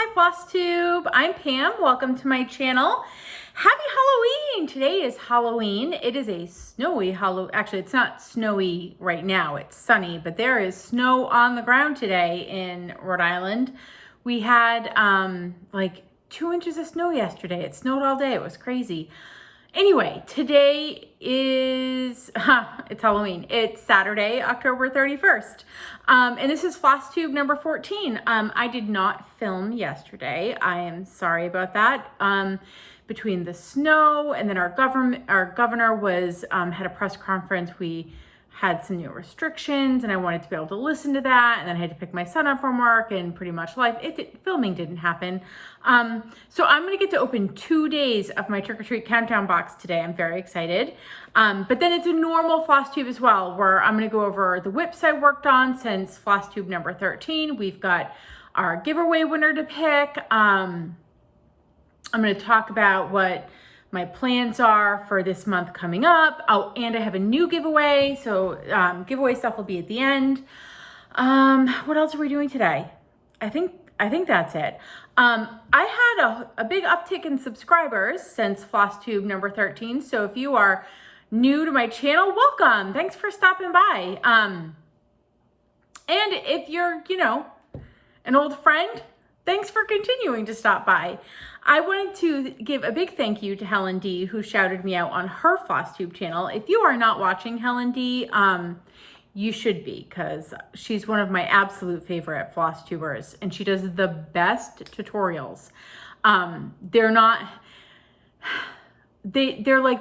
Hi Flosstube, I'm Pam. Welcome to my channel. Happy Halloween! Today is Halloween. It is a snowy Halloween. Actually, it's not snowy right now. It's sunny, but there is snow on the ground today in Rhode Island. We had like 2 inches of snow yesterday. It snowed all day. It was crazy. Anyway, today is, it's Halloween. It's Saturday, October 31st. And this is Flosstube number 14. I did not film yesterday. I am sorry about that. Between the snow and then our governor was, had a press conference. We had some new restrictions and I wanted to be able to listen to that. And then I had to pick my son up from work and pretty much filming didn't happen. So I'm gonna get to open 2 days of my trick-or-treat countdown box today. I'm very excited. But then it's a normal Flosstube as well, where I'm gonna go over the whips I worked on since Flosstube number 13. We've got our giveaway winner to pick. I'm gonna talk about what my plans are for this month coming up. Oh, and I have a new giveaway. So giveaway stuff will be at the end. What else are we doing today? I think that's it. I had a big uptick in subscribers since Flosstube number 13. So if you are new to my channel, welcome. Thanks for stopping by. And if you're, an old friend, thanks for continuing to stop by. I wanted to give a big thank you to Helen D, who shouted me out on her Flosstube channel. If you are not watching Helen D, you should be, because she's one of my absolute favorite Flosstubers, and she does the best tutorials. They're like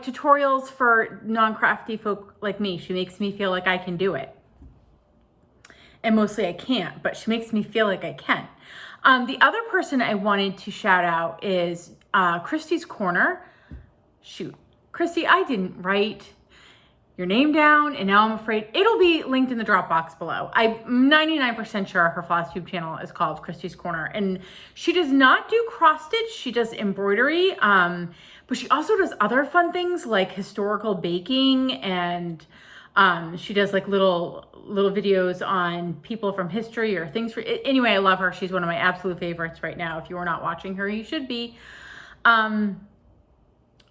tutorials for non-crafty folk like me. She makes me feel like I can do it. And mostly I can't, but she makes me feel like I can. The other person I wanted to shout out is Christy's Corner. Shoot, Christy, I didn't write your name down, and now I'm afraid it'll be linked in the Dropbox below. I'm 99% sure her Flosstube channel is called Christy's Corner, and she does not do cross stitch. She does embroidery, but she also does other fun things like historical baking, and she does like little videos on people from history or things. Anyway, I love her. She's one of my absolute favorites right now. If you are not watching her, you should be.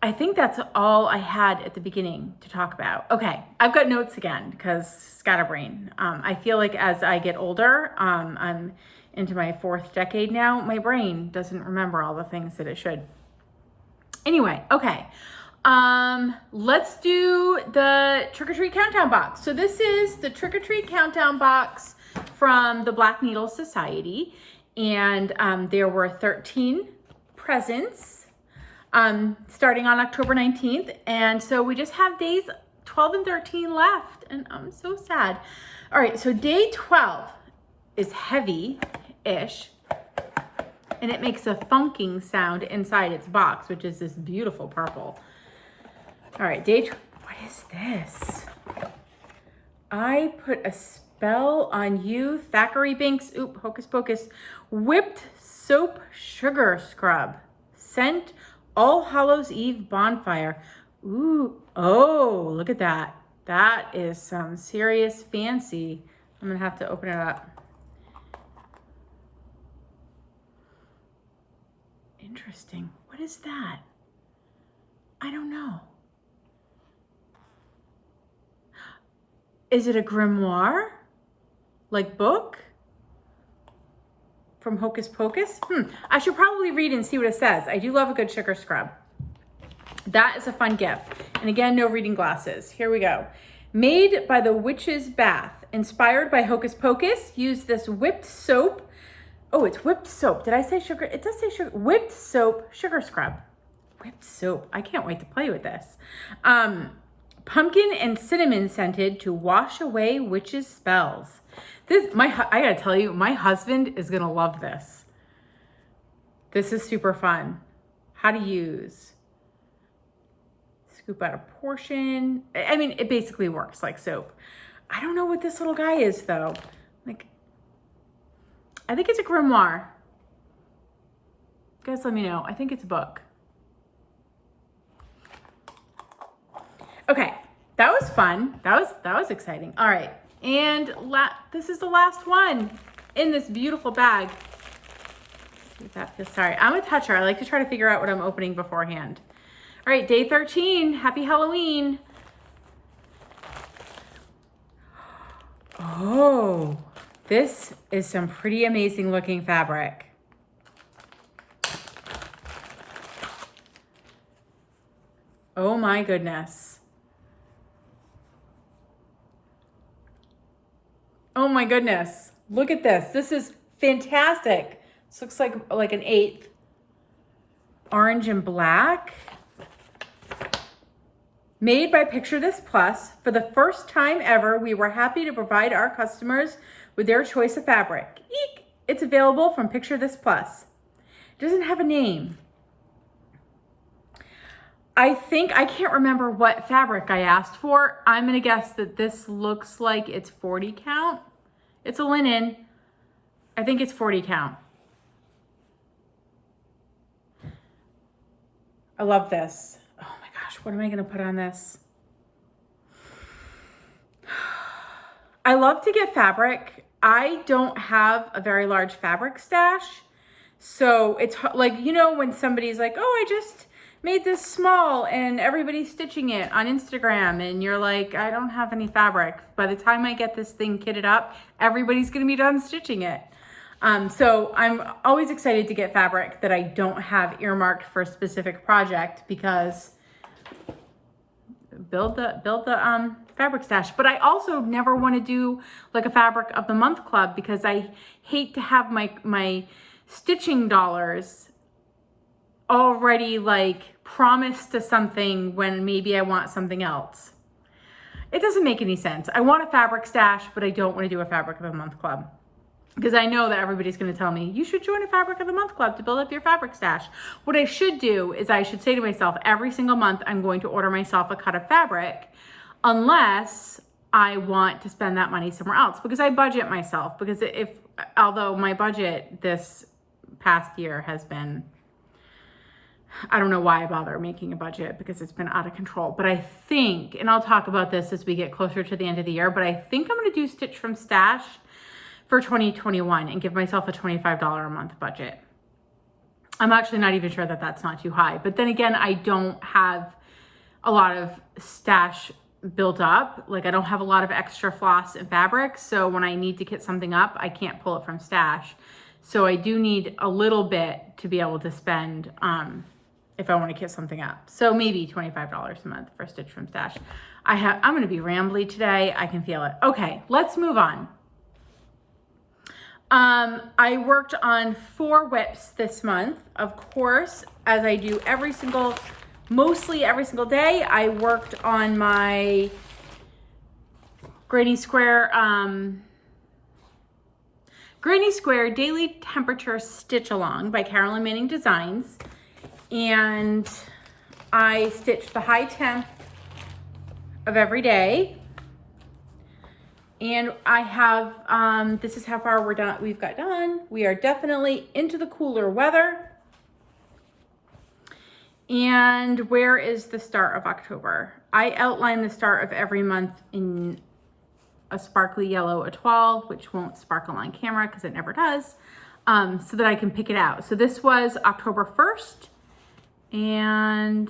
I think that's all I had at the beginning to talk about. Okay, I've got notes again because scatterbrain. I feel like as I get older, I'm into my 4th decade now, my brain doesn't remember all the things that it should. Anyway, okay. Let's do the trick-or-treat countdown box. So this is the trick-or-treat countdown box from the Black Needle Society. And there were 13 presents starting on October 19th. And so we just have days 12 and 13 left. And I'm so sad. All right, so day 12 is heavy-ish. And it makes a funking sound inside its box, which is this beautiful purple. All right, what is this? I put a spell on you, Thackeray Binks, Hocus Pocus, whipped soap sugar scrub, scent All Hallows Eve bonfire. Ooh, oh, look at that. That is some serious fancy. I'm gonna have to open it up. Interesting, what is that? I don't know. Is it a grimoire? Like book? From Hocus Pocus? I should probably read and see what it says. I do love a good sugar scrub. That is a fun gift. And again, no reading glasses. Here we go. Made by the Witch's Bath. Inspired by Hocus Pocus. Use this whipped soap. Oh, it's whipped soap. Did I say sugar? It does say sugar. Whipped soap sugar scrub. Whipped soap. I can't wait to play with this. Pumpkin and cinnamon scented to wash away witches' spells. I gotta tell you, my husband is gonna love this. This is super fun. How to use. Scoop out a portion. I mean, it basically works like soap. I don't know what this little guy is though. Like, I think it's a grimoire. You guys let me know. I think it's a book. Okay, that was fun. That was exciting. All right, and this is the last one in this beautiful bag. See if that feels, sorry, I'm a toucher. I like to try to figure out what I'm opening beforehand. All right, day 13, happy Halloween. Oh, this is some pretty amazing looking fabric. Oh my goodness. Oh my goodness. Look at this. This is fantastic. This looks like an 1/8. Orange and black. Made by Picture This Plus. For the first time ever, we were happy to provide our customers with their choice of fabric. Eek! It's available from Picture This Plus. It doesn't have a name. I can't remember what fabric I asked for. I'm gonna guess that this looks like it's 40 count. It's a linen. I think it's 40 count. I love this. Oh my gosh, what am I gonna put on this? I love to get fabric. I don't have a very large fabric stash. So it's like, you know, when somebody's like, oh, I just made this small and everybody's stitching it on Instagram, and you're like, I don't have any fabric. By the time I get this thing kitted up, everybody's gonna be done stitching it. So I'm always excited to get fabric that I don't have earmarked for a specific project, because build the fabric stash. But I also never want to do like a fabric of the month club, because I hate to have my stitching dollars already like promised to something when maybe I want something else. It doesn't make any sense. I want a fabric stash, but I don't want to do a fabric of the month club, because I know that everybody's going to tell me, you should join a fabric of the month club to build up your fabric stash. What I should do is I should say to myself, every single month, I'm going to order myself a cut of fabric, unless I want to spend that money somewhere else, because I budget myself. Because although my budget this past year has been, I don't know why I bother making a budget, because it's been out of control. But I think, and I'll talk about this as we get closer to the end of the year, but I think I'm going to do Stitch from Stash for 2021 and give myself a $25 a month budget. I'm actually not even sure that that's not too high. But then again, I don't have a lot of stash built up. Like, I don't have a lot of extra floss and fabric. So when I need to kit something up, I can't pull it from stash. So I do need a little bit to be able to spend if I want to kit something up. So maybe $25 a month for Stitch from Stash. I'm going to be rambly today. I can feel it. Okay, let's move on. I worked on 4 whips this month. Of course, as I do mostly every single day, I worked on my Granny Square Daily Temperature Stitch Along by Carolyn Manning Designs. And I stitched the high temp of every day. And I have, this is how far we've got done. We are definitely into the cooler weather. And where is the start of October? I outline the start of every month in a sparkly yellow etoile, which won't sparkle on camera because it never does, so that I can pick it out. So this was October 1st. And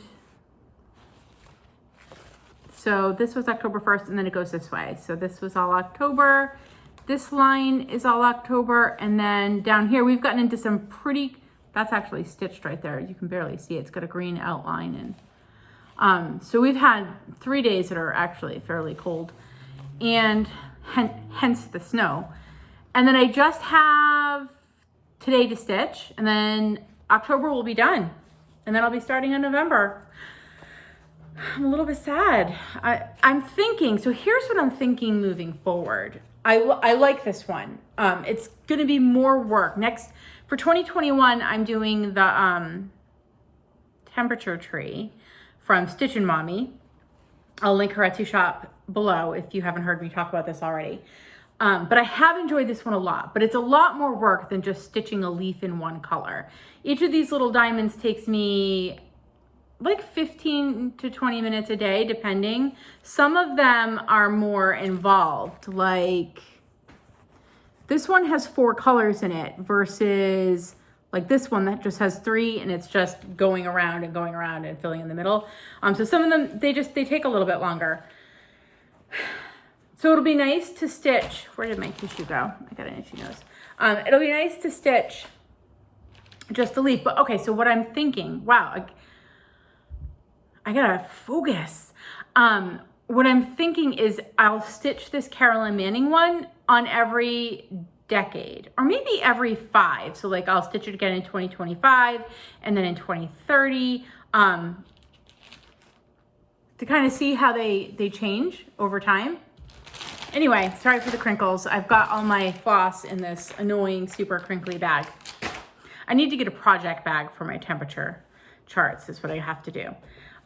so this was October 1st, and then it goes this way. So this was all October. This line is all October. And then down here, we've gotten into some pretty, that's actually stitched right there. You can barely see it. It's got a green outline. And so we've had 3 days that are actually fairly cold, and hence the snow. And then I just have today to stitch, and then October will be done. And then I'll be starting in November. I'm a little bit sad. I'm thinking, so here's what I'm thinking moving forward. I like this one. It's gonna be more work. Next, for 2021, I'm doing the temperature tree from Stitchin' Mommy. I'll link her Etsy shop below if you haven't heard me talk about this already. But I have enjoyed this one a lot, but it's a lot more work than just stitching a leaf in one color. Each of these little diamonds takes me like 15 to 20 minutes a day, depending. Some of them are more involved. Like this one has 4 colors in it versus like this one that just has 3 and it's just going around and filling in the middle. So some of them, they take a little bit longer. So it'll be nice to stitch. Where did my tissue go? I got an itchy nose. It'll be nice to stitch just a leaf. But okay, so what I'm thinking, wow, I gotta focus. What I'm thinking is I'll stitch this Carolyn Manning one on every decade, or maybe every 5. So like I'll stitch it again in 2025 and then in 2030, to kind of see how they change over time. Anyway, sorry for the crinkles. I've got all my floss in this annoying, super crinkly bag. I need to get a project bag for my temperature charts is what I have to do.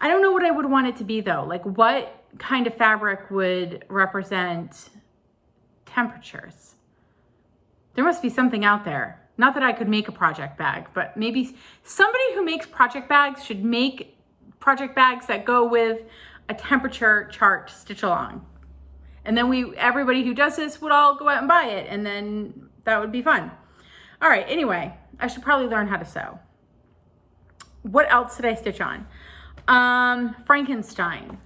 I don't know what I would want it to be though. Like what kind of fabric would represent temperatures? There must be something out there. Not that I could make a project bag, but maybe somebody who makes project bags should make project bags that go with a temperature chart stitch along. And then everybody who does this would all go out and buy it, and then that would be fun. All right, anyway, I should probably learn how to sew. What else did I stitch on? Frankenstein.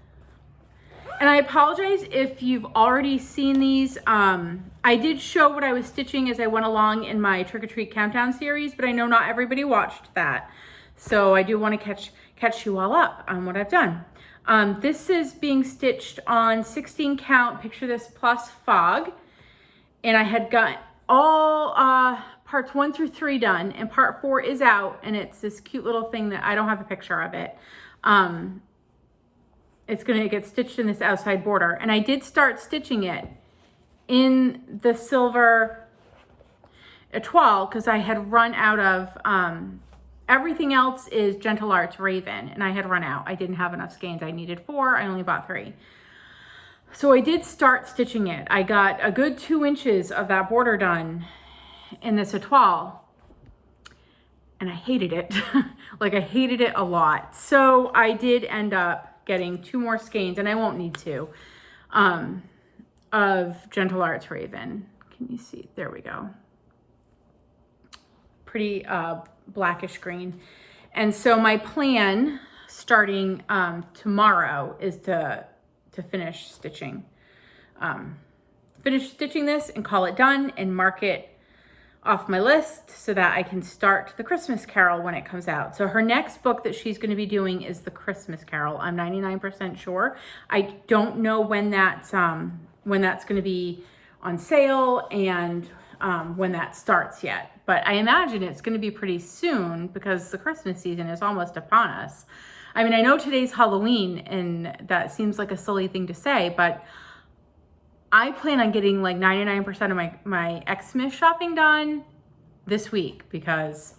And I apologize if you've already seen these. I did show what I was stitching as I went along in my Trick or Treat Countdown series, but I know not everybody watched that. So I do want to catch you all up on what I've done. This is being stitched on 16 count, picture this, plus fog. And I had got all parts 1 through 3 done, and part 4 is out, and it's this cute little thing that I don't have a picture of it. It's gonna get stitched in this outside border. And I did start stitching it in the silver etoile because I had run out of, everything else is Gentle Arts Raven, and I had run out. I didn't have enough skeins. I needed 4, I only bought 3. So I did start stitching it. I got a good 2 inches of that border done in this etoile, and I hated it. Like I hated it a lot. So I did end up getting 2 more skeins, and I won't need to, of Gentle Arts Raven. Can you see? There we go. Pretty blackish green. And so my plan starting tomorrow is to finish stitching. Finish stitching this and call it done and mark it off my list so that I can start the Christmas Carol when it comes out. So her next book that she's going to be doing is the Christmas Carol. I'm 99% sure. I don't know when that's going to be on sale and when that starts yet. But I imagine it's going to be pretty soon because the Christmas season is almost upon us. I mean, I know today's Halloween and that seems like a silly thing to say, but I plan on getting like 99% of my Xmas shopping done this week because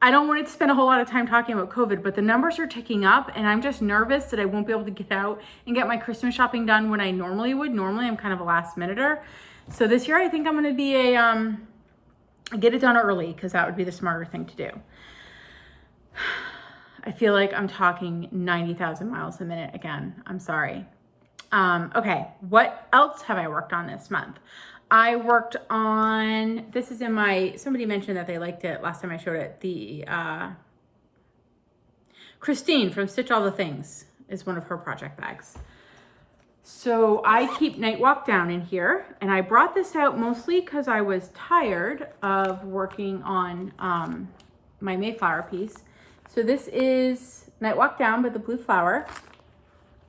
I don't want to spend a whole lot of time talking about COVID, but the numbers are ticking up and I'm just nervous that I won't be able to get out and get my Christmas shopping done when I normally would. Normally I'm kind of a last minuter. So this year I think I'm going to be get it done early because that would be the smarter thing to do. I feel like I'm talking 90,000 miles a minute again. I'm sorry. Okay, what else have I worked on this month? I worked on, this is in my, somebody mentioned that they liked it last time I showed it, the Christine from Stitch All the Things is one of her project bags. So I keep Night Walk Down in here, and I brought this out mostly because I was tired of working on my Mayflower piece. So this is Night Walk Down with the blue flower.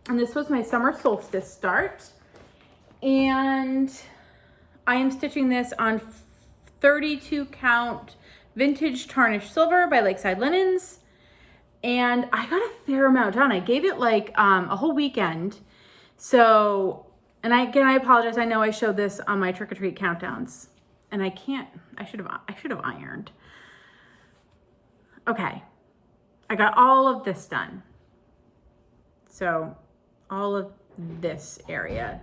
And this was my summer solstice start. And I am stitching this on 32 count vintage tarnished silver by Lakeside Linens. And I got a fair amount done. I gave it like a whole weekend. So, and I apologize. I know I showed this on my Trick or Treat countdowns and I should have ironed. Okay. I got all of this done. So all of this area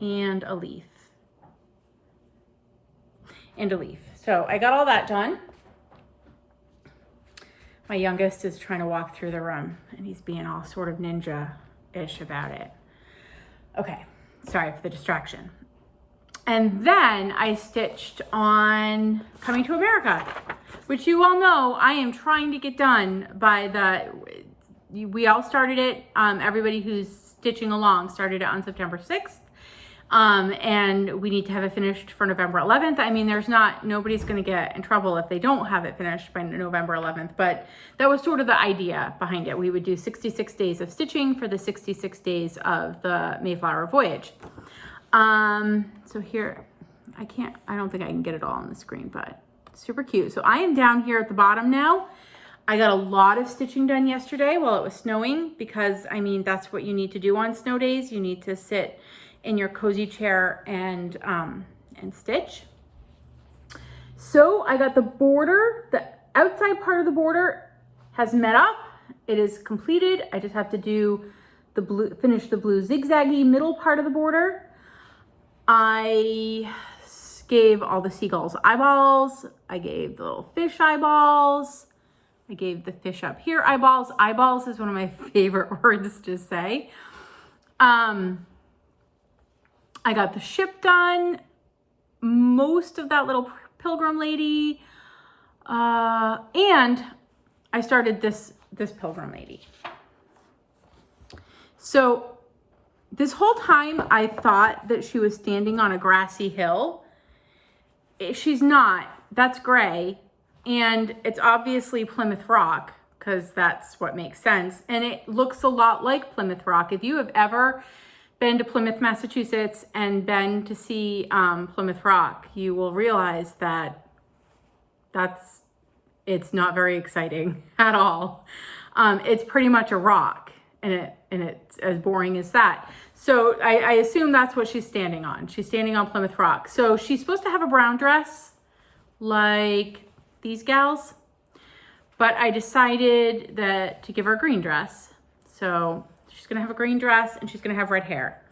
and a leaf. So I got all that done. My youngest is trying to walk through the room and he's being all sort of ninja-ish about it. Okay, sorry for the distraction. And then I stitched on Coming to America, which you all know I am trying to get done by we all started it. Everybody who's stitching along started it on September 6th. And we need to have it finished for November 11th. I mean, nobody's going to get in trouble if they don't have it finished by November 11th, but that was sort of the idea behind it. We would do 66 days of stitching for the 66 days of the Mayflower voyage. So here, I don't think I can get it all on the screen, but super cute. So I am down here at the bottom now. I got a lot of stitching done yesterday while it was snowing because, I mean, that's what you need to do on snow days. You need to sit in your cozy chair and stitch. So I got the border, the outside part of the border has met up. It is completed. I just have to do finish the blue zigzaggy middle part of the border. I gave all the seagulls eyeballs. I gave the little fish eyeballs. I gave the fish up here eyeballs. Eyeballs is one of my favorite words to say. I got the ship done, most of that little pilgrim lady, and I started this pilgrim lady. So this whole time I thought that she was standing on a grassy hill. She's not. That's gray. And it's obviously Plymouth Rock because that's what makes sense. And it looks a lot like Plymouth Rock. If you have ever been to Plymouth, Massachusetts and been to see Plymouth Rock, you will realize that it's not very exciting at all. It's pretty much a rock and it's as boring as that. So I assume that's what she's standing on. She's standing on Plymouth Rock. So she's supposed to have a brown dress like these gals, but I decided to give her a green dress. So she's gonna have a green dress and she's gonna have red hair.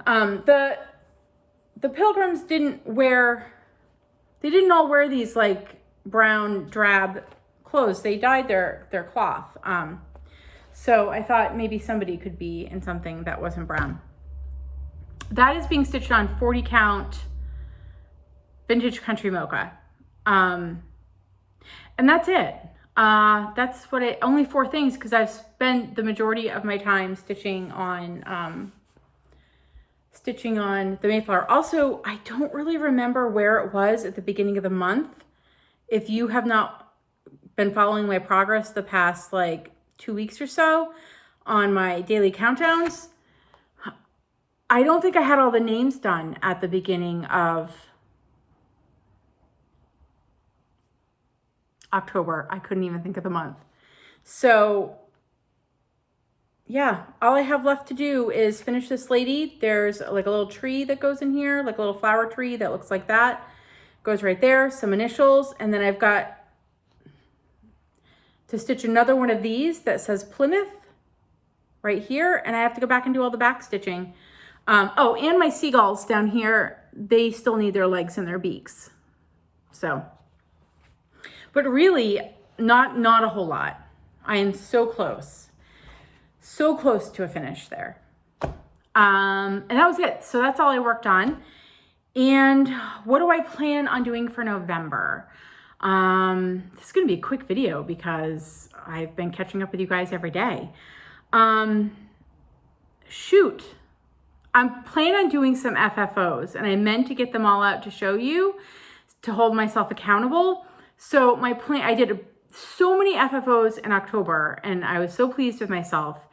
The pilgrims didn't all wear these like brown drab clothes. They dyed their cloth. So I thought maybe somebody could be in something that wasn't brown. That is being stitched on 40 count vintage country mocha. And that's it. That's what only 4 things, because I've spent the majority of my time stitching on the Mayflower. Also, I don't really remember where it was at the beginning of the month. If you have not been following my progress the past like 2 weeks or so on my daily countdowns, I don't think I had all the names done at the beginning of October. I couldn't even think of the month. So yeah, all I have left to do is finish this lady. There's like a little tree that goes in here, like a little flower tree that looks like that. Goes right there, some initials, and then I've got to stitch another one of these that says Plymouth right here, and I have to go back and do all the back stitching. Oh, and my seagulls down here, they still need their legs and their beaks. So, but really not a whole lot. I am so close to a finish there. And that was it. So that's all I worked on. And what do I plan on doing for November? This is going to be a quick video because I've been catching up with you guys every day. Shoot. I'm planning on doing some FFOs, and I meant to get them all out to show you, to hold myself accountable. So my plan, I did so many FFOs in October, and I was so pleased with myself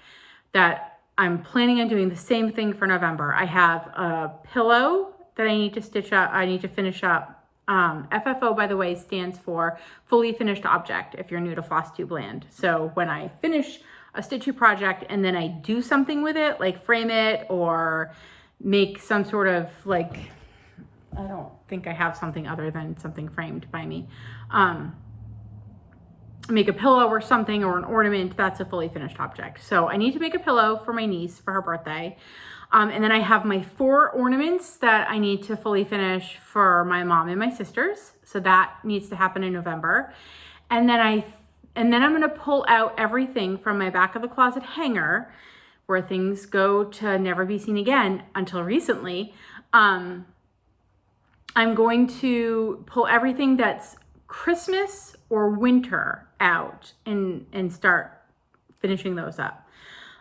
that I'm planning on doing the same thing for November. I have a pillow that I need to stitch up. I need to finish up. FFO, by the way, stands for fully finished object if you're new to Flosstube land. So when I finish a stitchy project and then I do something with it, like frame it or make some sort of like, I don't think I have something other than something framed by me. Make a pillow or something or an ornament, that's a fully finished object. So I need to make a pillow for my niece for her birthday. And then I have my 4 ornaments that I need to fully finish for my mom and my sisters. So that needs to happen in November. And then I'm going to pull out everything from my back of the closet hanger where things go to never be seen again until recently. I'm going to pull everything that's Christmas or winter out and start finishing those up.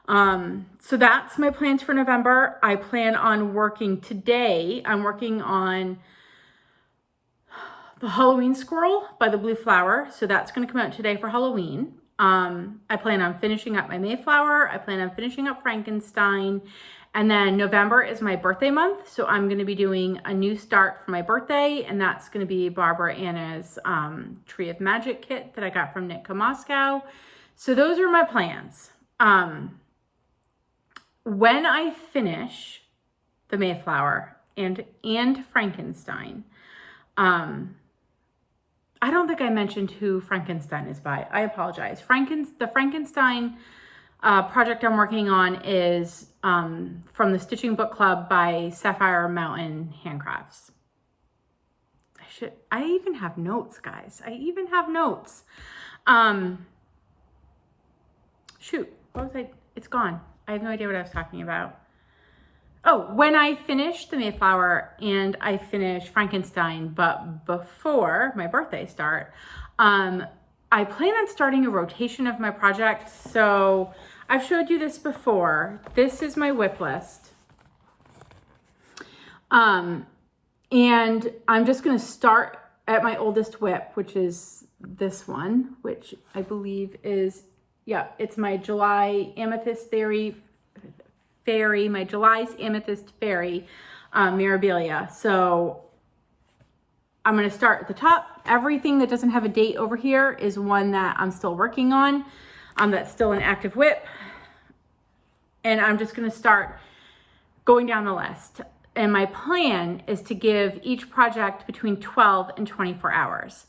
So that's my plans for November. I plan on working today. I'm working on the Halloween squirrel by the Blue Flower. So that's going to come out today for Halloween. I plan on finishing up my Mayflower. I plan on finishing up Frankenstein. And then November is my birthday month. So I'm going to be doing a new start for my birthday. And that's going to be Barbara Anna's Tree of Magic kit that I got from Nitka Moscow. So those are my plans. When I finish the Mayflower and Frankenstein, I don't think I mentioned who Frankenstein is by. I apologize. The Frankenstein project I'm working on is from the Stitching Book Club by Saphire Mountain Handcrafts. I even have notes, guys. I even have notes. Shoot, what was I? It's gone. I have no idea what I was talking about. Oh, when I finish the Mayflower and I finish Frankenstein, but before my birthday start, I plan on starting a rotation of my projects. So I've showed you this before. This is my whip list. And I'm just going to start at my oldest whip, which is this one, which I believe is, yeah, it's my July Amethyst Fairy, my July's Amethyst Fairy Mirabilia. So I'm going to start at the top. Everything that doesn't have a date over here is one that I'm still working on. That's still an active whip. And I'm just going to start going down the list. And my plan is to give each project between 12 and 24 hours.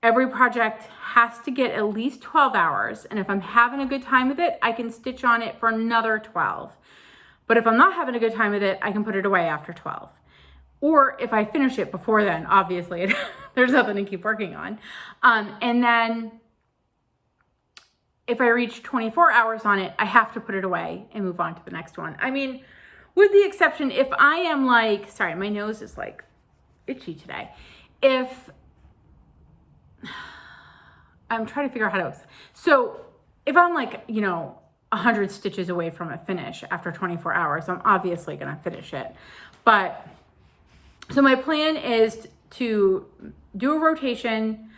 Every project has to get at least 12 hours. And if I'm having a good time with it, I can stitch on it for another 12. But if I'm not having a good time with it, I can put it away after 12. Or if I finish it before then, obviously, there's nothing to keep working on. And then if I reach 24 hours on it, I have to put it away and move on to the next one. I mean, with the exception, if I am like, sorry, my nose is like itchy today. If I'm trying to figure out how to, so if I'm like, 100 stitches away from a finish after 24 hours, I'm obviously going to finish it. But so my plan is to do a rotation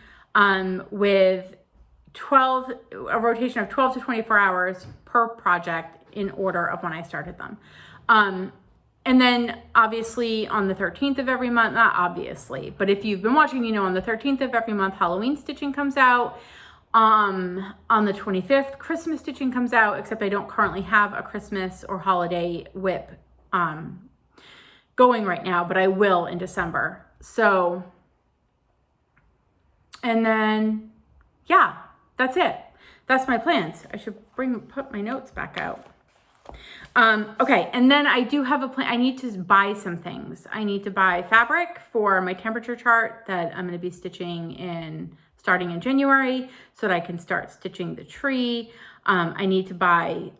with a rotation of 12 to 24 hours per project in order of when I started them. And then obviously on the 13th of every month, not obviously, but if you've been watching, on the 13th of every month, Halloween stitching comes out. On the 25th, Christmas stitching comes out, except I don't currently have a Christmas or holiday whip going right now, but I will in December. So, and then, yeah, that's it. That's my plans. I should put my notes back out. Okay, and then I do have a plan. I need to buy some things. I need to buy fabric for my temperature chart that I'm going to be stitching starting in January so that I can start stitching the tree. I need to buy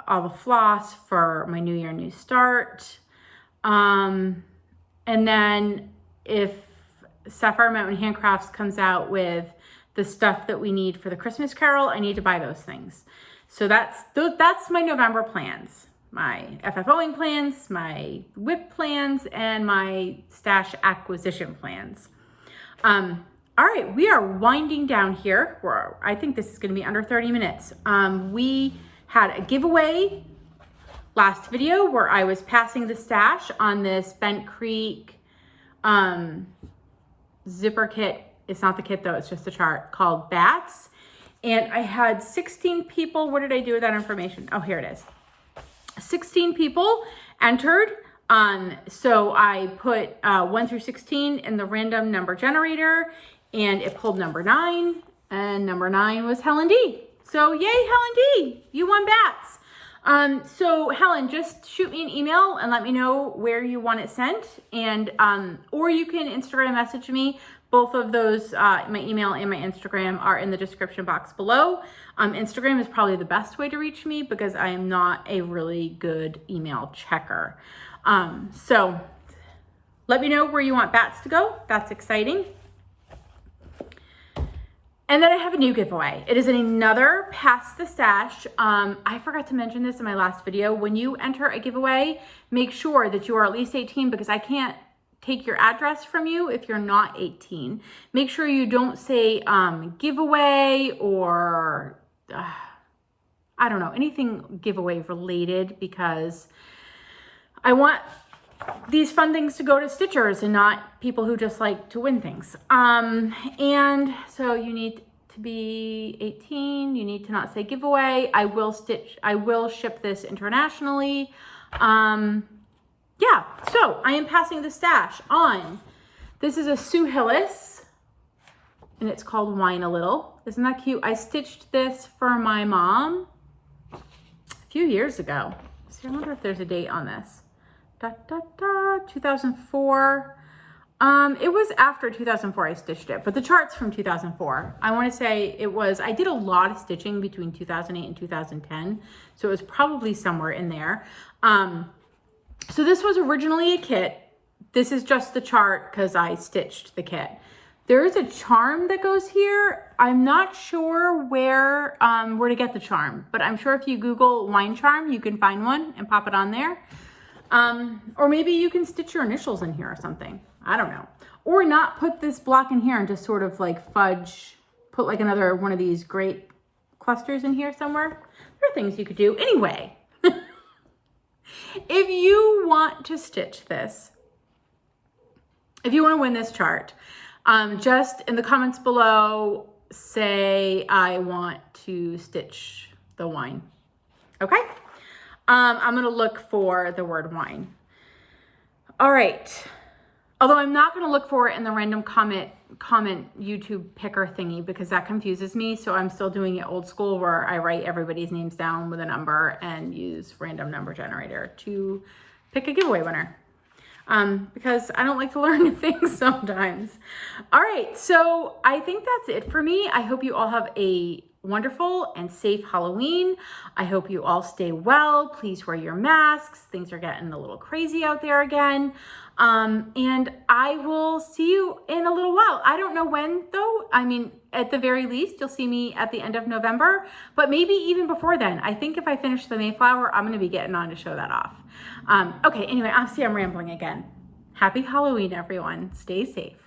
all the floss for my New Year, New Start. And then if Sapphire Mountain Handcrafts comes out with the stuff that we need for the Christmas Carol, I need to buy those things. So that's my November plans, my FFOing plans, my whip plans, and my stash acquisition plans. All right, we are winding down here. I think this is going to be under 30 minutes. We had a giveaway last video where I was passing the stash on this Bent Creek zipper kit. It's not the kit though, it's just the chart, called Bats. And I had 16 people. What did I do with that information? Oh, here it is. 16 people entered. So I put 1 through 16 in the random number generator, and it pulled number 9, and number 9 was Helen D. So yay, Helen D, you won Bats. So Helen, just shoot me an email and let me know where you want it sent, and or you can Instagram message me. Both of those, my email and my Instagram, are in the description box below. Instagram is probably the best way to reach me because I am not a really good email checker. So let me know where you want bats to go. That's exciting. And then I have a new giveaway. It is another Pass the Stash. I forgot to mention this in my last video. When you enter a giveaway, make sure that you are at least 18 because I can't take your address from you if you're not 18. Make sure you don't say giveaway or I don't know, anything giveaway related, because I want these fun things to go to Stitchers and not people who just like to win things. And so you need to be 18. You need to not say giveaway. I will ship this internationally. Yeah, so I am passing the stash on. This is a Sue Hillis, and it's called Whine a Little. Isn't that cute? I stitched this for my mom a few years ago. See, I wonder if there's a date on this. 2004. It was after 2004 I stitched it, but the chart's from 2004. I want to say it was, I did a lot of stitching between 2008 and 2010, so it was probably somewhere in there. So this was originally a kit. This is just the chart because I stitched the kit. There is a charm that goes here. I'm not sure where to get the charm, but I'm sure if you Google wine charm, you can find one and pop it on there. Or maybe you can stitch your initials in here or something. I don't know. Or not put this block in here and just sort of like fudge, put like another one of these great clusters in here somewhere. There are things you could do. Anyway, if you want to stitch this, if you want to win this chart, just in the comments below, say, I want to stitch the wine. Okay? I'm going to look for the word wine. All right. Although I'm not going to look for it in the random comment YouTube picker thingy because that confuses me. So I'm still doing it old school where I write everybody's names down with a number and use random number generator to pick a giveaway winner. Because I don't like to learn new things sometimes. All right. So I think that's it for me. I hope you all have a wonderful and safe Halloween. I hope you all stay well. Please wear your masks. Things are getting a little crazy out there again. And I will see you in a little while. I don't know when though. I mean, at the very least, you'll see me at the end of November, but maybe even before then. I think if I finish the Mayflower, I'm going to be getting on to show that off. Okay. Anyway, I'm rambling again. Happy Halloween, everyone. Stay safe.